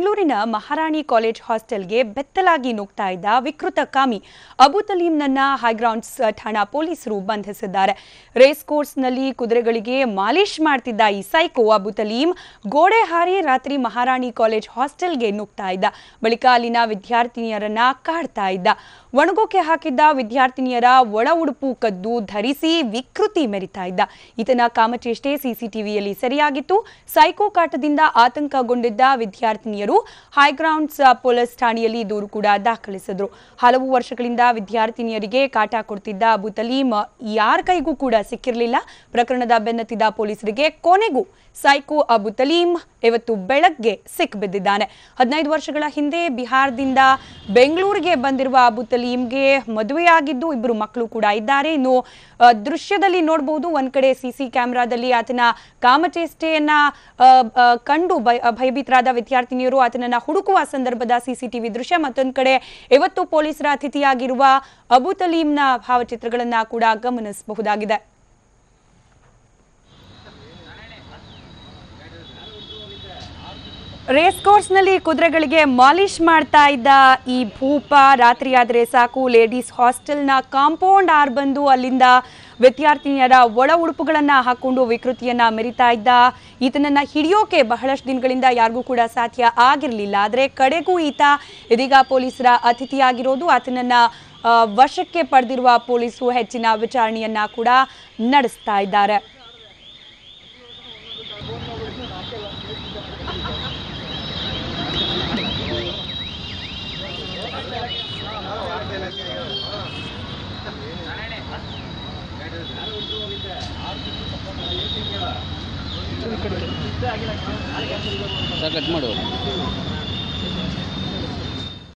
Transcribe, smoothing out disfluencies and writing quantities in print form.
ಬೆಂಗಳೂರಿನ ಮಹಾರಾಣಿ ಕಾಲೇಜ್ ಹಾಸ್ಟೆಲ್ಗೆ ಬೆತ್ತಲಾಗಿ ನುಗ್ತಾ ಇದ್ದ ವಿಕೃತ ಕಾಮಿ ಅಬು ತಲೀಮ್ನನ್ನ ಹೈಗ್ರೌಂಡ್ಸ್ ಠಾಣಾ ಪೊಲೀಸರು ಬಂಧಿಸಿದ್ದಾರೆ. ರೇಸ್ ಕೋರ್ಸ್ನಲ್ಲಿ ಕುದುರೆಗಳಿಗೆ ಮಾಲಿಶ್ ಮಾಡ್ತಿದ್ದ ಈ ಸೈಕೋ ಅಬು ತಲೀಮ್ ಗೋಡೆ ಹಾರಿ ರಾತ್ರಿ ಮಹಾರಾಣಿ ಕಾಲೇಜ್ ಹಾಸ್ಟೆಲ್ಗೆ ನುಗ್ತಾ ಇದ್ದ. ಬಳಿಕ ಅಲ್ಲಿನ ವಿದ್ಯಾರ್ಥಿನಿಯರನ್ನ ಕಾಡ್ತಾ ಇದ್ದ. ಒಣಗೋಕೆ ಹಾಕಿದ್ದ ವಿದ್ಯಾರ್ಥಿನಿಯರ ಒಳ ಉಡುಪು ಕದ್ದು ಧರಿಸಿ ವಿಕೃತಿ ಮೆರಿತಾ ಇದ್ದ. ಈತನ ಕಾಮಚೇಷ್ಟೆ ಸಿಸಿಟಿವಿಯಲ್ಲಿ ಸೆರೆಯಾಗಿತ್ತು. ಸೈಕೋ ಕಾಟದಿಂದ ಆತಂಕಗೊಂಡಿದ್ದ ವಿದ್ಯಾರ್ಥಿನಿಯರು ಹೈಗ್ರೌಂಡ್ಸ್ ಪೊಲೀಸ್ ಠಾಣೆಯಲ್ಲಿ ದೂರು ಕೂಡ ದಾಖಲಿಸಿದ್ರು. ಹಲವು ವರ್ಷಗಳಿಂದ ವಿದ್ಯಾರ್ಥಿನಿಯರಿಗೆ ಕಾಟ ಕೊಡ್ತಿದ್ದ ಅಬು ತಲೀಮ್ ಯಾರ ಕೈಗೂ ಕೂಡ ಸಿಕ್ಕಿರಲಿಲ್ಲ. ಪ್ರಕರಣದ ಬೆನ್ನತ್ತಿದ ಪೊಲೀಸರಿಗೆ ಕೊನೆಗೂ ಸೈಕೋ ಅಬು ತಲೀಮ್ ಇವತ್ತು ಬೆಳಗ್ಗೆ ಸಿಕ್ಕಿಬಿದ್ದಿದ್ದಾನೆ. 15 ವರ್ಷಗಳ ಹಿಂದೆ ಬಿಹಾರದಿಂದ ಬೆಂಗಳೂರಿಗೆ ಬಂದಿರುವ ಅಬು ತಲೀಮ್ಗೆ ಮದುವೆಯಾಗಿದ್ದು 2 ಮಕ್ಕಳು ಕೂಡ ಇದ್ದಾರೆ. ಇನ್ನು ದೃಶ್ಯದಲ್ಲಿ ನೋಡಬಹುದು, ಒಂದ್ ಕಡೆ ಸಿಸಿ ಕ್ಯಾಮೆರಾದಲ್ಲಿ ಆತನ ಕಾಮಚೇಷ್ಟೆಯನ್ನ ಕಂಡು ಭಯಭೀತರಾದ ವಿದ್ಯಾರ್ಥಿನಿಯರು ಆತನನ್ನ ಹುಡುಕುವ ಸಂದರ್ಭದ ಸಿಸಿಟಿವಿ ದೃಶ್ಯ, ಮತ್ತೊಂದು ಕಡೆ ಇವತ್ತು ಪೊಲೀಸರ ಅತಿಥಿಯಾಗಿರುವ ಅಬು ತಲೀಮ್ನ ಭಾವಚಿತ್ರಗಳನ್ನ ಕೂಡ ಗಮನಿಸಬಹುದಾಗಿದೆ. ರೇಸ್ ಕೋರ್ಸ್ನಲ್ಲಿ ಕುದುರೆಗಳಿಗೆ ಮಾಲಿಶ್ ಮಾಡ್ತಾ ಇದ್ದ ಈ ಭೂಪ ರಾತ್ರಿಯಾದರೆ ಸಾಕು ಲೇಡೀಸ್ ಹಾಸ್ಟೆಲ್ನ ಕಾಂಪೌಂಡ್ ಆರ್ ಬಂದು ಅಲ್ಲಿಂದ ವಿದ್ಯಾರ್ಥಿನಿಯರ ಒಳ ಉಡುಪುಗಳನ್ನು ಹಾಕೊಂಡು ವಿಕೃತಿಯನ್ನ ಮೆರಿತಾ ಇದ್ದ. ಈತನನ್ನ ಹಿಡಿಯೋಕೆ ಬಹಳಷ್ಟು ದಿನಗಳಿಂದ ಯಾರಿಗೂ ಕೂಡ ಸಾಧ್ಯ ಆಗಿರಲಿಲ್ಲ. ಆದರೆ ಕಡೆಗೂ ಈತ ಇದೀಗ ಪೊಲೀಸರ ಅತಿಥಿಯಾಗಿರೋದು. ಆತನನ್ನ ವಶಕ್ಕೆ ಪಡೆದಿರುವ ಪೊಲೀಸರು ಹೆಚ್ಚಿನ ವಿಚಾರಣೆಯನ್ನ ಕೂಡ ನಡೆಸ್ತಾ ಇದ್ದಾರೆ. ಕಟ್ ಮಾಡು.